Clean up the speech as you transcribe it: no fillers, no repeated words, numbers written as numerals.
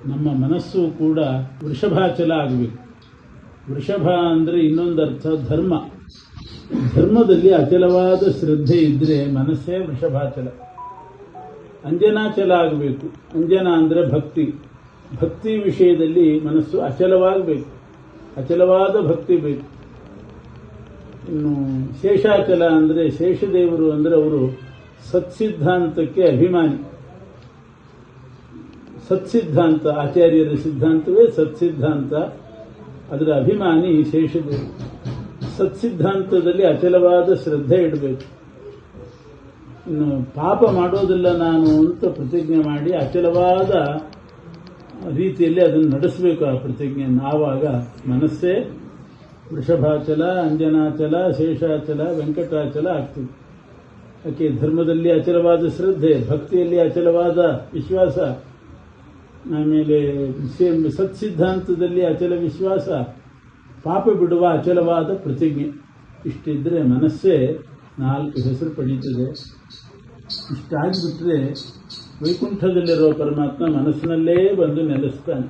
ನಮ್ಮ ಮನಸ್ಸು ಕೂಡ ವೃಷಭಾಚಲ ಆಗಬೇಕು. ವೃಷಭ ಅಂದರೆ ಇನ್ನೊಂದರ್ಥ ಧರ್ಮ. ಧರ್ಮದಲ್ಲಿ ಅಚಲವಾದ ಶ್ರದ್ಧೆ ಇದ್ದರೆ ಮನಸ್ಸೇ ವೃಷಭಾಚಲ. ಅಂಜನಾಚಲ ಆಗಬೇಕು. ಅಂಜನ ಅಂದರೆ ಭಕ್ತಿ. ಭಕ್ತಿ ವಿಷಯದಲ್ಲಿ ಮನಸ್ಸು ಅಚಲವಾಗಬೇಕು, ಅಚಲವಾದ ಭಕ್ತಿ ಬೇಕು. ಇನ್ನು ಶೇಷಾಚಲ ಅಂದರೆ ಶೇಷದೇವರು ಅಂದರೆ ಅವರು ಸತ್ಸಿದ್ಧಾಂತಕ್ಕೆ ಅಭಿಮಾನಿ. ಸತ್ಸಿದ್ಧಾಂತ ಆಚಾರ್ಯರ ಸಿದ್ಧಾಂತವೇ ಸತ್ಸಿದ್ಧಾಂತ, ಅದರ ಅಭಿಮಾನಿ ಶೇಷದೇವರು. ಸತ್ಸಿದ್ಧಾಂತದಲ್ಲಿ ಅಚಲವಾದ ಶ್ರದ್ಧೆ ಇಡಬೇಕು. ಇನ್ನು ಪಾಪ ಮಾಡೋದಿಲ್ಲ ನಾನು ಅಂತ ಪ್ರತಿಜ್ಞೆ ಮಾಡಿ ಅಚಲವಾದ ರೀತಿಯಲ್ಲಿ ಅದನ್ನು ನಡೆಸಬೇಕು. ಆ ಪ್ರತಿಜ್ಞೆಯನ್ನು ಆವಾಗ ಮನಸ್ಸೇ ವೃಷಭಾಚಲ, ಅಂಜನಾಚಲ, ಶೇಷಾಚಲ, ವೆಂಕಟಾಚಲ ಆಗ್ತದೆ. ಯಾಕೆ ಧರ್ಮದಲ್ಲಿ ಅಚಲವಾದ ಶ್ರದ್ಧೆ, ಭಕ್ತಿಯಲ್ಲಿ ಅಚಲವಾದ ವಿಶ್ವಾಸ, ಆಮೇಲೆ ಸತ್ಸಿದ್ಧಾಂತದಲ್ಲಿ ಅಚಲ ವಿಶ್ವಾಸ, ಪಾಪ ಬಿಡುವ ಅಚಲವಾದ ಪ್ರತಿಜ್ಞೆ. ಇಷ್ಟಿದ್ರೆ ಮನಸ್ಸೇ 4 ಹೆಸರು ಪಡೀತದೆ. ಇಷ್ಟಾಗಿಬಿಟ್ರೆ ವೈಕುಂಠದಲ್ಲಿರೋ ಪರಮಾತ್ಮ ಮನಸ್ಸಿನಲ್ಲೇ ಬಂದು ನೆಲೆಸ್ತಾನೆ.